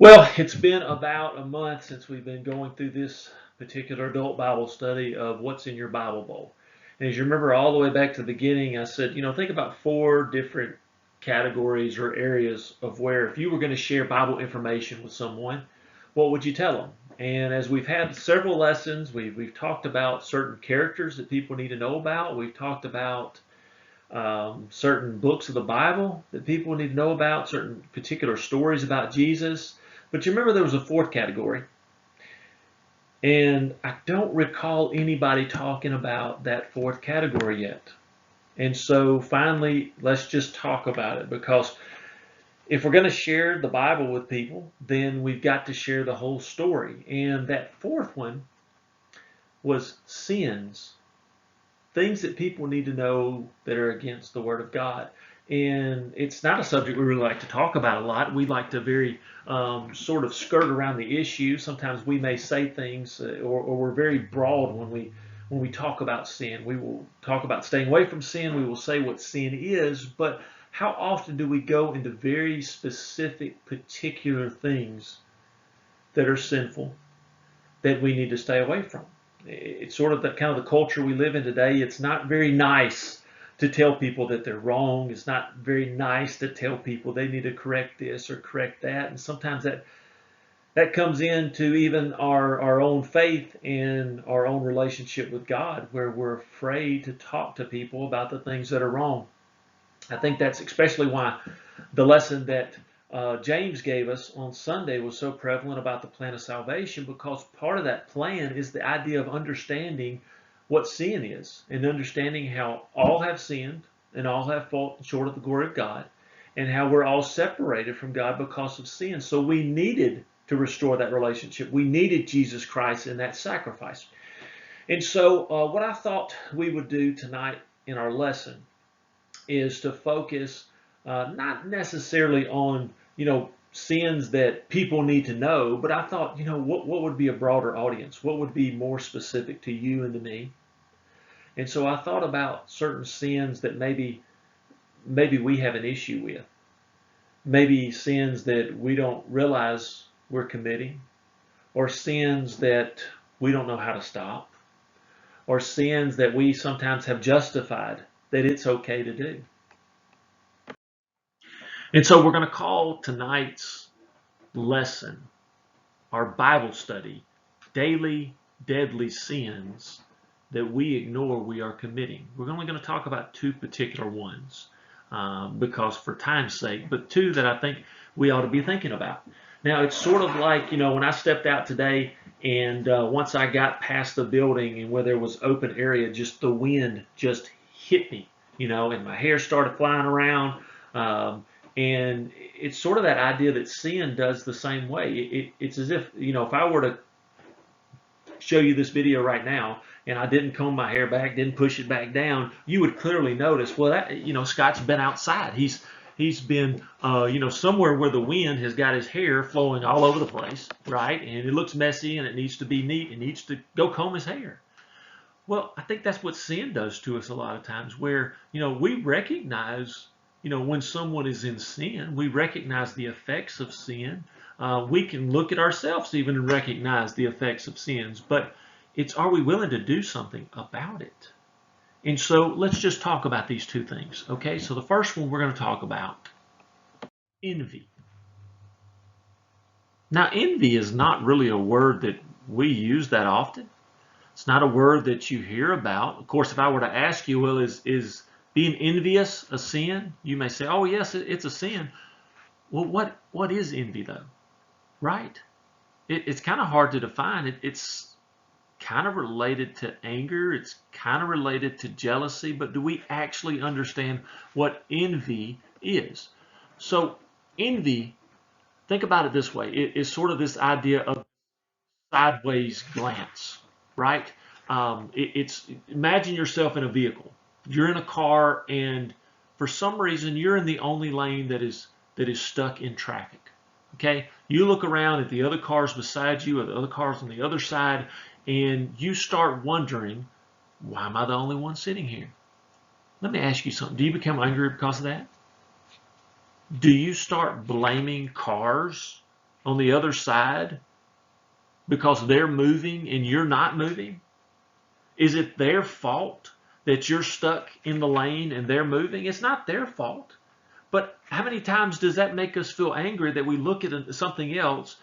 Well, it's been about a month since we've been going through this particular adult Bible study of what's in your Bible bowl. And as you remember all the way back to the beginning, I said, think about four different categories or areas of where if you were going to share Bible information with someone, what would you tell them? And as we've had several lessons, we've talked about certain characters that people need to know about. We've talked about certain books of the Bible that people need to know about, certain particular stories about Jesus. But you remember there was a fourth category, and I don't recall anybody talking about that fourth category yet. And so finally, let's just talk about it because if we're going to share the Bible with people, then we've got to share the whole story. And that fourth one was sins, things that people need to know that are against the Word of God. And it's not a subject we really like to talk about a lot. We like to very sort of skirt around the issue. Sometimes we may say things, or we're very broad when we talk about sin. We will talk about staying away from sin. We will say what sin is, but how often do we go into very specific, particular things that are sinful that we need to stay away from? It's sort of the kind of the culture we live in today. It's not very nice to tell people that they're wrong. It's not very nice to tell people they need to correct this or correct that. And sometimes that comes into even our own faith and our own relationship with God, where we're afraid to talk to people about the things that are wrong. I think that's especially why the lesson that James gave us on Sunday was so prevalent about the plan of salvation, because part of that plan is the idea of understanding what sin is and understanding how all have sinned and all have fallen short of the glory of God, and how we're all separated from God because of sin. So we needed to restore that relationship. We needed Jesus Christ in that sacrifice. And so what I thought we would do tonight in our lesson is to focus not necessarily on sins that people need to know, but I thought what would be a broader audience? What would be more specific to you and to me? And so I thought about certain sins that maybe we have an issue with, maybe sins that we don't realize we're committing, or sins that we don't know how to stop, or sins that we sometimes have justified that it's okay to do. And so we're going to call tonight's lesson, our Bible study, Daily Deadly Sins that we ignore we are committing. We're only going to talk about two particular ones because for time's sake, but two that I think we ought to be thinking about. Now, it's sort of like, when I stepped out today and once I got past the building and where there was open area, just the wind just hit me, and my hair started flying around. And it's sort of that idea that sin does the same way. It's as if, if I were to show you this video right now and I didn't comb my hair back, didn't push it back down, you would clearly notice, well, that, Scott's been outside. He's been, somewhere where the wind has got his hair flowing all over the place, right? And it looks messy and it needs to be neat and needs to go comb his hair. Well, I think that's what sin does to us a lot of times, where, we recognize when someone is in sin, we recognize the effects of sin. We can look at ourselves even and recognize the effects of sins, but it's, are we willing to do something about it? And so let's just talk about these two things, okay? So the first one we're going to talk about, envy. Now, envy is not really a word that we use that often. It's not a word that you hear about. Of course, if I were to ask you, well, is being envious a sin? You may say, oh, yes, it's a sin. Well, what is envy, though? Right? It's kind of hard to define. It's kind of related to anger. It's kind of related to jealousy. But do we actually understand what envy is? So envy, think about it this way. It is sort of this idea of sideways glance, right? It's imagine yourself in a vehicle. You're in a car, and for some reason, you're in the only lane that is stuck in traffic. Okay, you look around at the other cars beside you, or the other cars on the other side, and you start wondering, why am I the only one sitting here? Let me ask you something. Do you become angry because of that? Do you start blaming cars on the other side because they're moving and you're not moving? Is it their fault that you're stuck in the lane and they're moving? It's not their fault. But how many times does that make us feel angry that we look at something else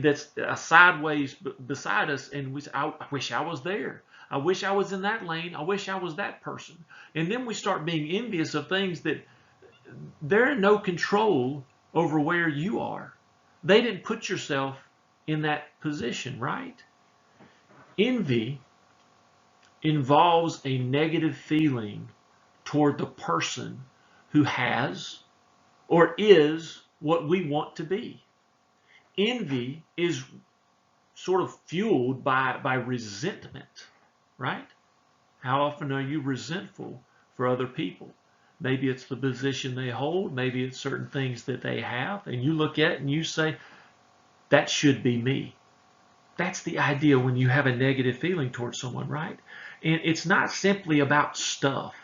that's sideways beside us and we say, I wish I was there. I wish I was in that lane. I wish I was that person. And then we start being envious of things that they're in no control over where you are. They didn't put yourself in that position, right? Envy involves a negative feeling toward the person who has or is what we want to be. Envy is sort of fueled by resentment, right? How often are you resentful for other people? Maybe it's the position they hold, maybe it's certain things that they have, and you look at it and you say, that should be me. That's the idea when you have a negative feeling towards someone, right? And it's not simply about stuff.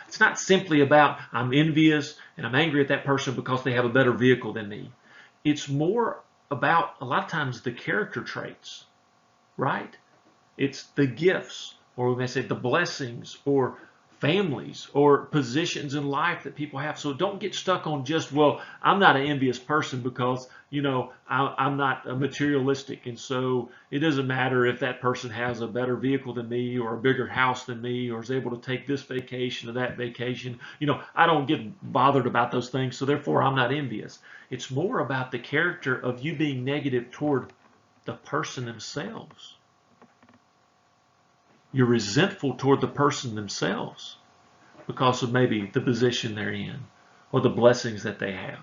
It's not simply about I'm envious and I'm angry at that person because they have a better vehicle than me. It's more about a lot of times the character traits, right? It's the gifts, or we may say the blessings, or families, or positions in life that people have. So don't get stuck on just, well, I'm not an envious person because, I'm not materialistic. And so it doesn't matter if that person has a better vehicle than me or a bigger house than me or is able to take this vacation or that vacation. I don't get bothered about those things. So therefore, I'm not envious. It's more about the character of you being negative toward the person themselves. You're resentful toward the person themselves because of maybe the position they're in or the blessings that they have.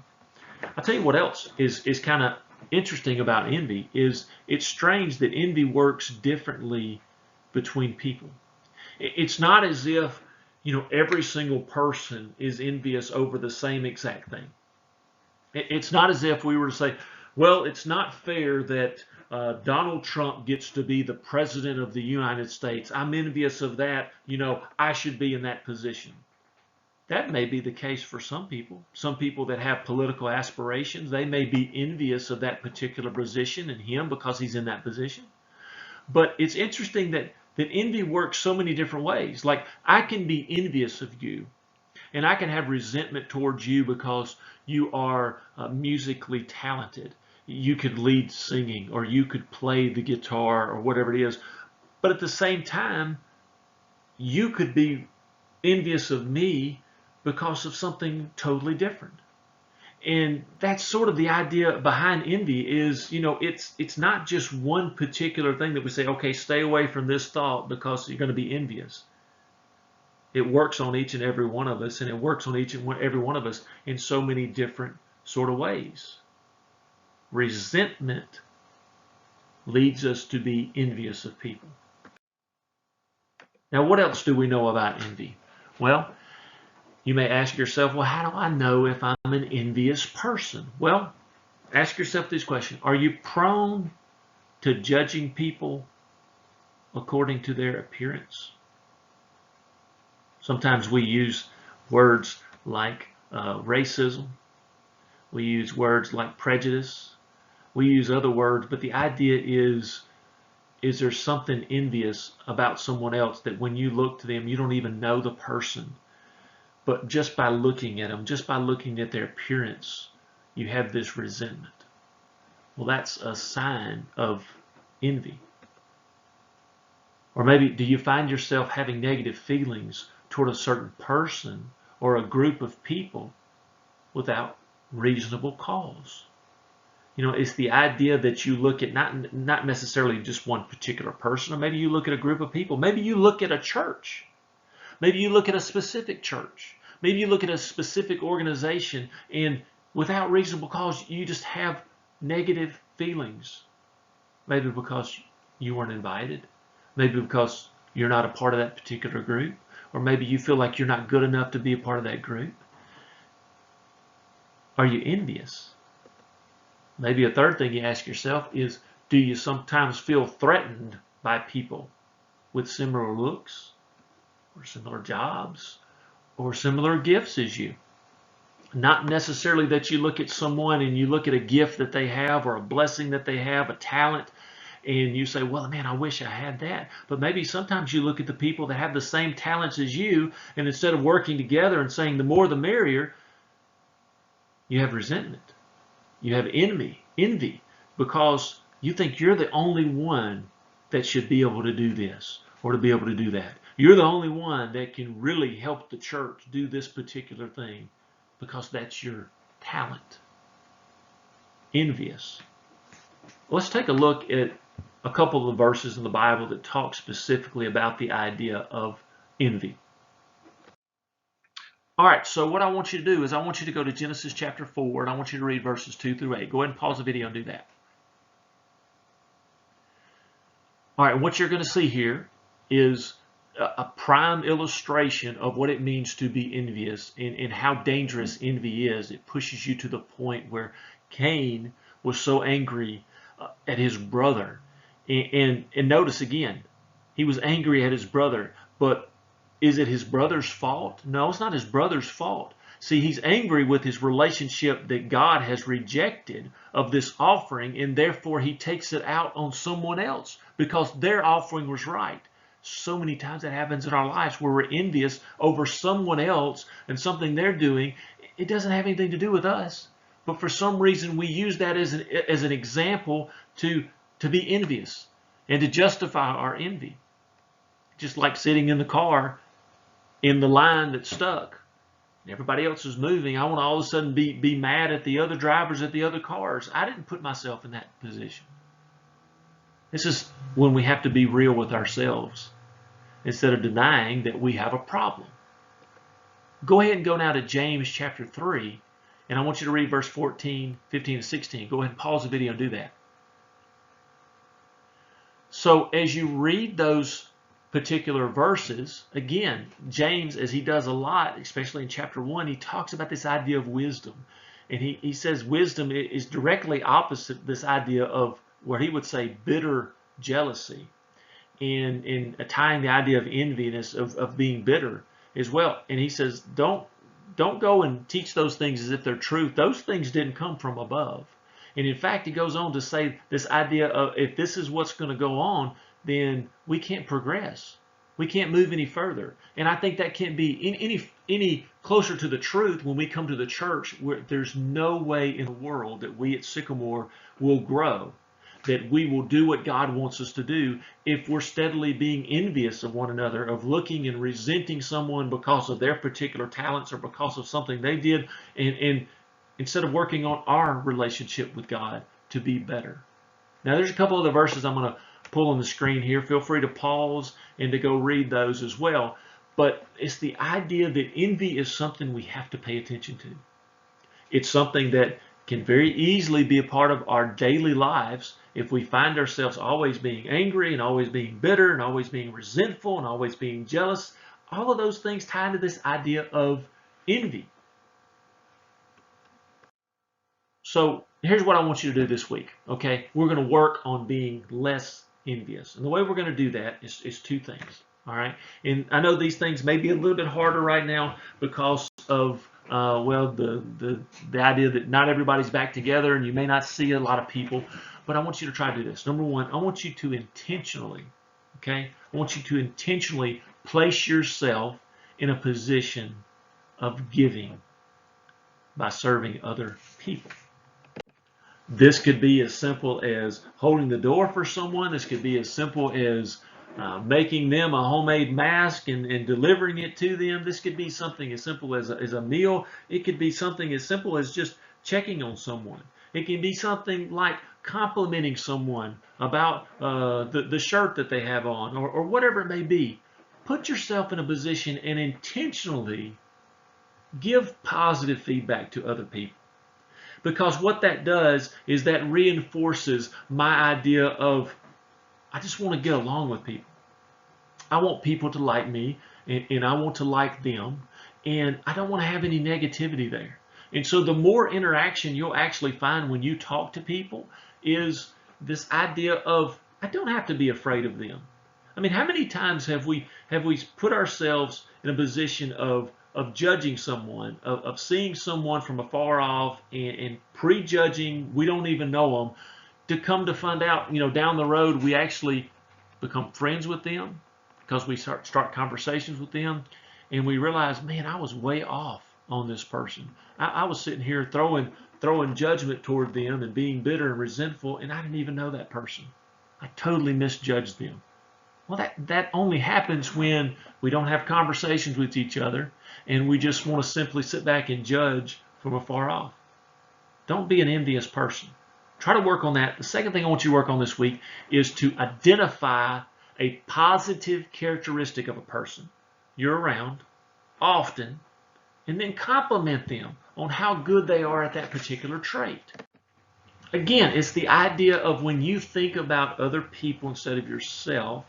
I'll tell you what else is kind of interesting about envy is it's strange that envy works differently between people. It's not as if, every single person is envious over the same exact thing. It's not as if we were to say, well, it's not fair that Donald Trump gets to be the president of the United States. I'm envious of that. I should be in that position. That may be the case for some people. Some people that have political aspirations, they may be envious of that particular position and him because he's in that position. But it's interesting that envy works so many different ways. Like I can be envious of you and I can have resentment towards you because you are musically talented. You could lead singing or you could play the guitar or whatever it is. But at the same time, you could be envious of me because of something totally different. And that's sort of the idea behind envy is, it's not just one particular thing that we say, okay, stay away from this thought because you're going to be envious. It works on each and every one of us, and it works on each and every one of us in so many different sort of ways. Resentment leads us to be envious of people. Now, what else do we know about envy? Well, you may ask yourself, well, how do I know if I'm an envious person? Well, ask yourself this question. Are you prone to judging people according to their appearance? Sometimes we use words like racism. We use words like prejudice. We use other words, but the idea is there something envious about someone else that when you look to them, you don't even know the person, but just by looking at them, just by looking at their appearance, you have this resentment. Well, that's a sign of envy. Or maybe do you find yourself having negative feelings toward a certain person or a group of people without reasonable cause? It's the idea that you look at not necessarily just one particular person, or maybe you look at a group of people. Maybe you look at a church. Maybe you look at a specific church. Maybe you look at a specific organization, and without reasonable cause, you just have negative feelings. Maybe because you weren't invited. Maybe because you're not a part of that particular group. Or maybe you feel like you're not good enough to be a part of that group. Are you envious? Maybe a third thing you ask yourself is, do you sometimes feel threatened by people with similar looks or similar jobs or similar gifts as you? Not necessarily that you look at someone and you look at a gift that they have or a blessing that they have, a talent, and you say, well, man, I wish I had that. But maybe sometimes you look at the people that have the same talents as you, and instead of working together and saying the more the merrier, you have resentment. You have envy, because you think you're the only one that should be able to do this or to be able to do that. You're the only one that can really help the church do this particular thing because that's your talent. Envious. Let's take a look at a couple of verses in the Bible that talk specifically about the idea of envy. All right, so what I want you to do is I want you to go to Genesis chapter 4, and I want you to read verses 2 through 8. Go ahead and pause the video and do that. All right, what you're going to see here is a prime illustration of what it means to be envious and how dangerous envy is. It pushes you to the point where Cain was so angry at his brother. And notice again, he was angry at his brother, but is it his brother's fault? No, it's not his brother's fault. See, he's angry with his relationship that God has rejected of this offering, and therefore he takes it out on someone else because their offering was right. So many times that happens in our lives where we're envious over someone else and something they're doing. It doesn't have anything to do with us, but for some reason we use that as an example to be envious and to justify our envy. Just like sitting in the car in the line that's stuck. Everybody else is moving. I want to all of a sudden be mad at the other drivers at the other cars. I didn't put myself in that position. This is when we have to be real with ourselves instead of denying that we have a problem. Go ahead and go now to James chapter 3, and I want you to read verse 14, 15, and 16. Go ahead and pause the video and do that. So as you read those particular verses, again, James, as he does a lot, especially in chapter 1, he talks about this idea of wisdom. And he says wisdom is directly opposite this idea of where he would say bitter jealousy, and tying the idea of enviness, of being bitter as well. And he says, don't go and teach those things as if they're truth. Those things didn't come from above. And in fact, he goes on to say this idea of if this is what's going to go on, then we can't progress. We can't move any further. And I think that can't be any closer to the truth when we come to the church, where there's no way in the world that we at Sycamore will grow, that we will do what God wants us to do if we're steadily being envious of one another, of looking and resenting someone because of their particular talents or because of something they did, and instead of working on our relationship with God to be better. Now there's a couple other verses I'm going to pull on the screen here. Feel free to pause and to go read those as well. But it's the idea that envy is something we have to pay attention to. It's something that can very easily be a part of our daily lives if we find ourselves always being angry and always being bitter and always being resentful and always being jealous. All of those things tie into this idea of envy. So here's what I want you to do this week, okay? We're going to work on being less envious. And the way we're going to do that is two things, all right? And I know these things may be a little bit harder right now because of, well, the idea that not everybody's back together and you may not see a lot of people. But I want you to try to do this. Number one, I want you to intentionally, okay? I want you to intentionally place yourself in a position of giving by serving other people. This could be as simple as holding the door for someone. This could be as simple as making them a homemade mask and delivering it to them. This could be something as simple as a meal. It could be something as simple as just checking on someone. It can be something like complimenting someone about the shirt that they have on, or whatever it may be. Put yourself in a position and intentionally give positive feedback to other people. Because what that does is that reinforces my idea of, I just want to get along with people. I want people to like me, and I want to like them, and I don't want to have any negativity there. And so the more interaction you'll actually find when you talk to people is this idea of, I don't have to be afraid of them. I mean, how many times have we put ourselves in a position of of judging someone, of seeing someone from afar off and prejudging, we don't even know them, to come to find out, down the road, we actually become friends with them because we start conversations with them, and we realize, man, I was way off on this person. I was sitting here throwing judgment toward them and being bitter and resentful, and I didn't even know that person. I totally misjudged them. Well, that only happens when we don't have conversations with each other and we just want to simply sit back and judge from afar off. Don't be an envious person. Try to work on that. The second thing I want you to work on this week is to identify a positive characteristic of a person you're around often, and then compliment them on how good they are at that particular trait. Again, it's the idea of when you think about other people instead of yourself,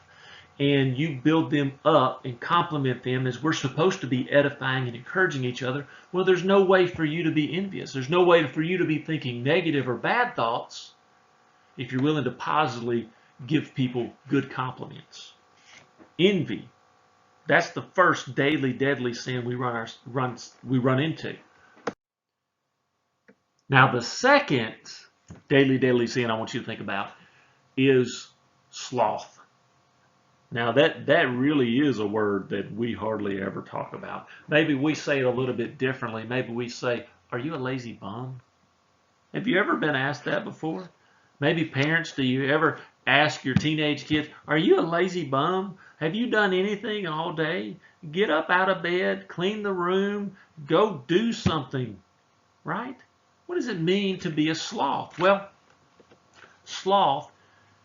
and you build them up and compliment them as we're supposed to be edifying and encouraging each other, well, there's no way for you to be envious. There's no way for you to be thinking negative or bad thoughts if you're willing to positively give people good compliments. Envy. That's the first daily deadly sin we run into. Now, the second daily deadly sin I want you to think about is sloth. Now, that really is a word that we hardly ever talk about. Maybe we say it a little bit differently. Maybe we say, are you a lazy bum? Have you ever been asked that before? Maybe parents, do you ever ask your teenage kids, are you a lazy bum? Have you done anything all day? Get up out of bed, clean the room, go do something, right? What does it mean to be a sloth? Well, sloth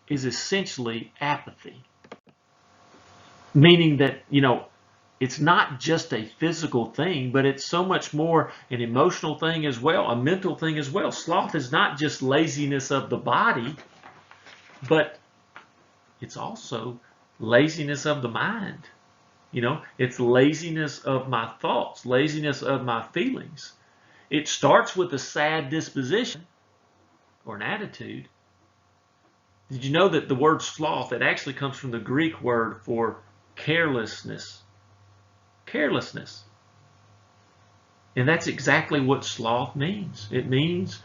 is essentially apathy. Meaning that, it's not just a physical thing, but it's so much more an emotional thing as well, a mental thing as well. Sloth is not just laziness of the body, but it's also laziness of the mind. It's laziness of my thoughts, laziness of my feelings. It starts with a sad disposition or an attitude. Did you know that the word sloth, it actually comes from the Greek word for carelessness? Carelessness. And that's exactly what sloth means. It means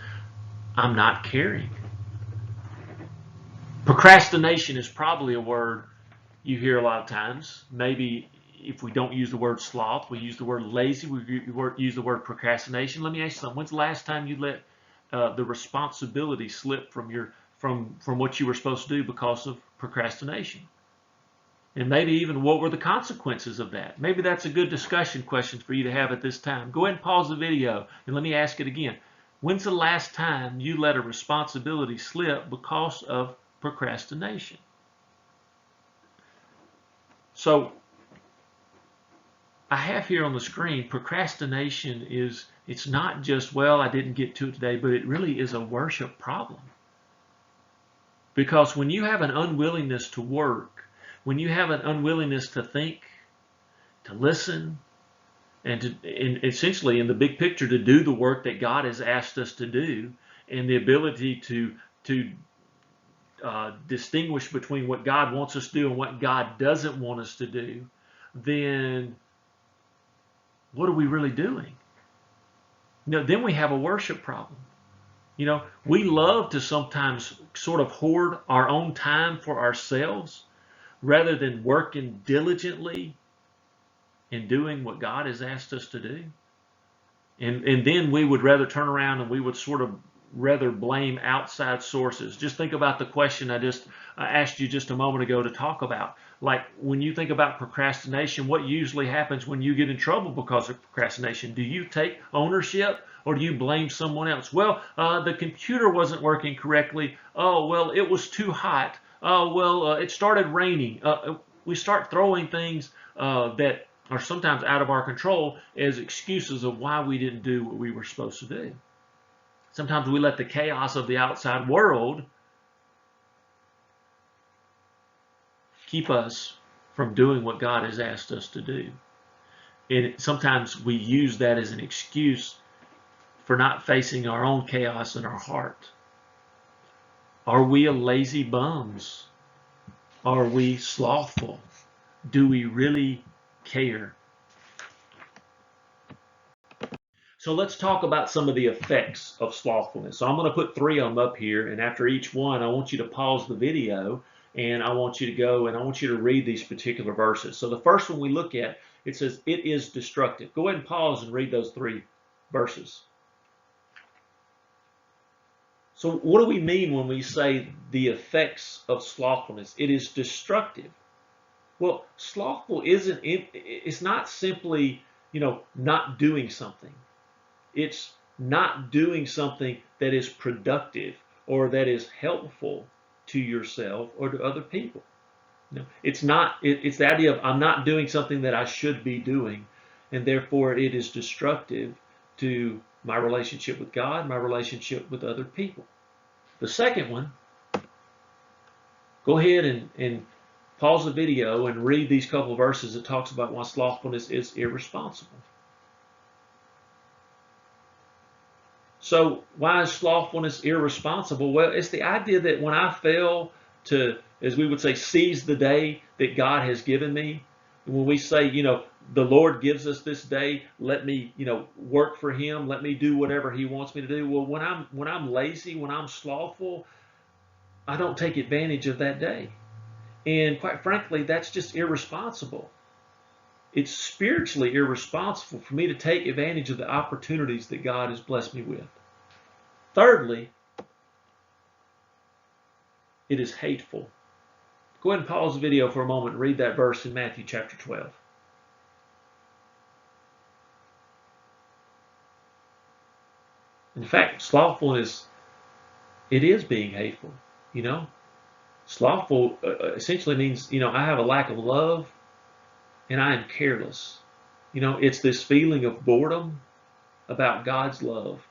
I'm not caring. Procrastination is probably a word you hear a lot of times. Maybe if we don't use the word sloth, we use the word lazy, we use the word procrastination. Let me ask you something. When's the last time you let the responsibility slip from what you were supposed to do because of procrastination? And maybe even what were the consequences of that? Maybe that's a good discussion question for you to have at this time. Go ahead and pause the video and let me ask it again. When's the last time you let a responsibility slip because of procrastination? So I have here on the screen, procrastination it's not just, well, I didn't get to it today, but it really is a worship problem. Because when you have an unwillingness to work, when you have an unwillingness to think, to listen, and essentially in the big picture to do the work that God has asked us to do, and the ability to distinguish between what God wants us to do and what God doesn't want us to do, then what are we really doing? Then we have a worship problem. We love to sometimes sort of hoard our own time for ourselves rather than working diligently and doing what God has asked us to do. And then we would rather turn around and we would sort of rather blame outside sources. Just think about the question I asked you just a moment ago to talk about. Like when you think about procrastination, what usually happens when you get in trouble because of procrastination? Do you take ownership or do you blame someone else? Well, the computer wasn't working correctly. Oh, well, it was too hot. Oh, well, it started raining. We start throwing things that are sometimes out of our control as excuses of why we didn't do what we were supposed to do. Sometimes we let the chaos of the outside world keep us from doing what God has asked us to do. And sometimes we use that as an excuse for not facing our own chaos in our heart. Are we a lazy bums? Are we slothful? Do we really care? So let's talk about some of the effects of slothfulness. So I'm going to put 3 of them up here, and after each one, I want you to pause the video, and I want you to go and I want you to read these particular verses. So the first one we look at, it says, it is destructive. Go ahead and pause and read those 3 verses. So what do we mean when we say the effects of slothfulness? It is destructive. Well, slothful it's not simply, not doing something. It's not doing something that is productive or that is helpful to yourself or to other people. It's not. It's the idea of I'm not doing something that I should be doing, and therefore it is destructive to my relationship with God, my relationship with other people. The second one, go ahead and pause the video and read these couple of verses that talks about why slothfulness is irresponsible. So why is slothfulness irresponsible? Well, it's the idea that when I fail to, as we would say, seize the day that God has given me, when we say, the Lord gives us this day, let me, work for Him, let me do whatever He wants me to do. Well, when I'm lazy, when I'm slothful, I don't take advantage of that day. And quite frankly, that's just irresponsible. It's spiritually irresponsible for me to take advantage of the opportunities that God has blessed me with. Thirdly, it is hateful. Go ahead and pause the video for a moment and read that verse in Matthew chapter 12. In fact, slothfulness, it is being hateful, Slothful essentially means, I have a lack of love and I am careless. It's this feeling of boredom about God's love.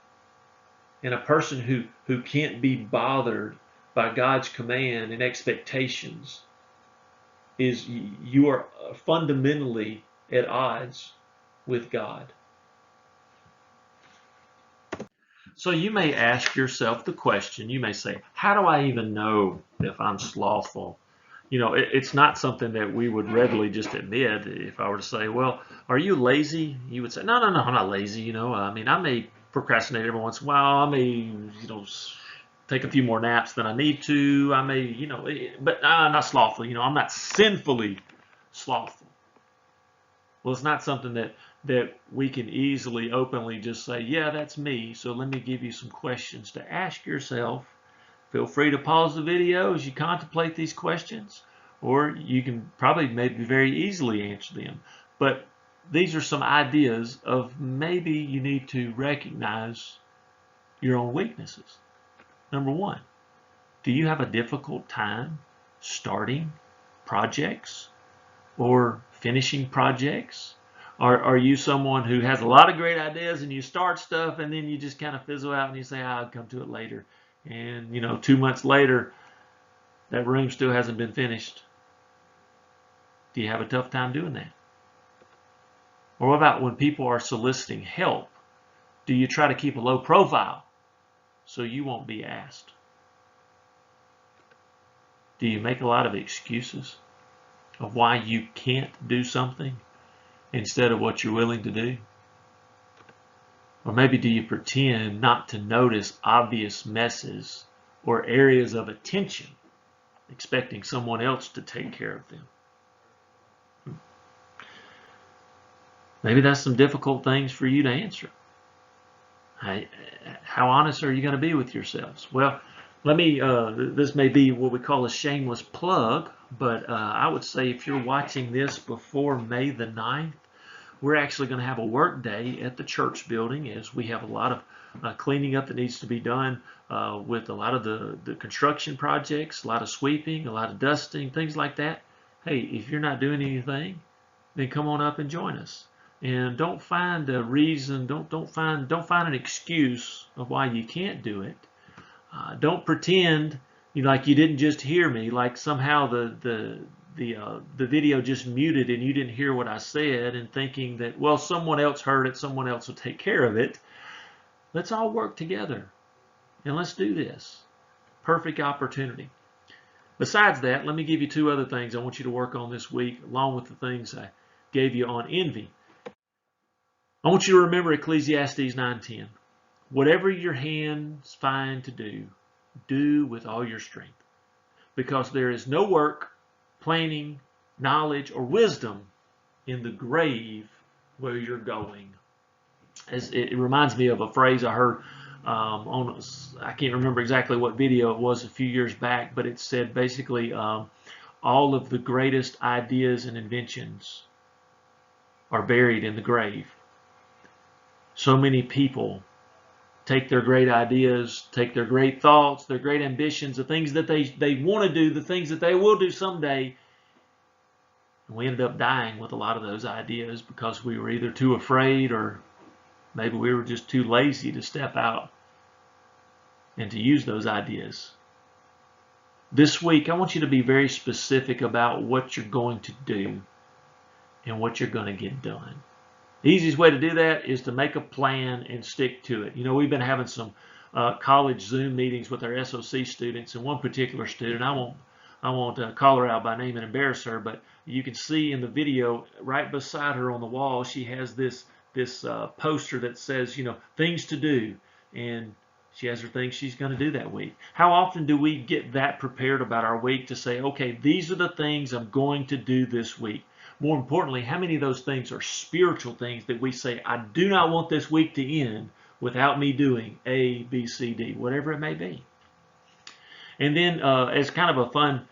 And a person who can't be bothered by God's command and expectations you are fundamentally at odds with God. So you may ask yourself the question, you may say, how do I even know if I'm slothful? It's not something that we would readily just admit. If I were to say, well, are you lazy? You would say, no, I'm not lazy. I may procrastinate every once in a while. I may, take a few more naps than I need to. I may, but I'm not slothful. I'm not sinfully slothful. Well, it's not something that we can easily, openly just say, yeah, that's me. So let me give you some questions to ask yourself. Feel free to pause the video as you contemplate these questions, or you can probably maybe very easily answer them. But these are some ideas of maybe you need to recognize your own weaknesses. Number 1, do you have a difficult time starting projects or finishing projects? Are you someone who has a lot of great ideas and you start stuff and then you just kind of fizzle out and you say, I'll come to it later. And, 2 months later, that room still hasn't been finished. Do you have a tough time doing that? Or what about when people are soliciting help? Do you try to keep a low profile so you won't be asked? Do you make a lot of excuses of why you can't do something instead of what you're willing to do? Or maybe do you pretend not to notice obvious messes or areas of attention, expecting someone else to take care of them? Maybe that's some difficult things for you to answer. How honest are you going to be with yourselves? Well, this may be what we call a shameless plug, but I would say if you're watching this before May the 9th, we're actually going to have a work day at the church building, as we have a lot of cleaning up that needs to be done with a lot of the construction projects, a lot of sweeping, a lot of dusting, things like that. Hey, if you're not doing anything, then come on up and join us. And don't find a reason, don't find an excuse of why you can't do it. Don't pretend like you didn't just hear me, like somehow the video just muted and you didn't hear what I said, and thinking that, well, someone else heard it, someone else will take care of it. Let's all work together and let's do this. Perfect opportunity. Besides that, let me give you 2 other things I want you to work on this week, along with the things I gave you on envy. I want you to remember Ecclesiastes 9:10. Whatever your hands find to do, do with all your strength, because there is no work, planning, knowledge, or wisdom in the grave where you're going. It reminds me of a phrase I heard I can't remember exactly what video it was a few years back, but it said basically all of the greatest ideas and inventions are buried in the grave. So many people take their great ideas, take their great thoughts, their great ambitions, the things that they want to do, the things that they will do someday, and we ended up dying with a lot of those ideas because we were either too afraid or maybe we were just too lazy to step out and to use those ideas. This week, I want you to be very specific about what you're going to do and what you're going to get done. The easiest way to do that is to make a plan and stick to it. You know, we've been having some college Zoom meetings with our SOC students, and one particular student, I won't call her out by name and embarrass her, but you can see in the video right beside her on the wall, she has this poster that says, you know, things to do, and she has her things she's going to do that week. How often do we get that prepared about our week to say, okay, these are the things I'm going to do this week? More importantly, how many of those things are spiritual things that we say, I do not want this week to end without me doing A, B, C, D, whatever it may be. And then as kind of a fun,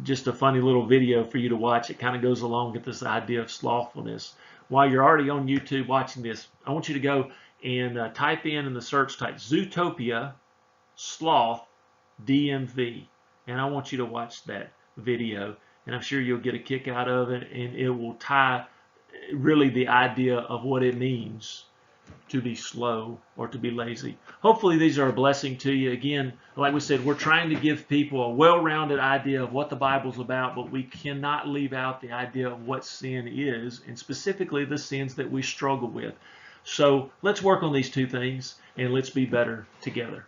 just a funny little video for you to watch, it kind of goes along with this idea of slothfulness. While you're already on YouTube watching this, I want you to go and type in the search type Zootopia Sloth DMV, and I want you to watch that video, and I'm sure you'll get a kick out of it, and it will tie really the idea of what it means to be slow or to be lazy. Hopefully these are a blessing to you. Again, like we said, we're trying to give people a well-rounded idea of what the Bible's about, but we cannot leave out the idea of what sin is, and specifically the sins that we struggle with. So let's work on these two things, and let's be better together.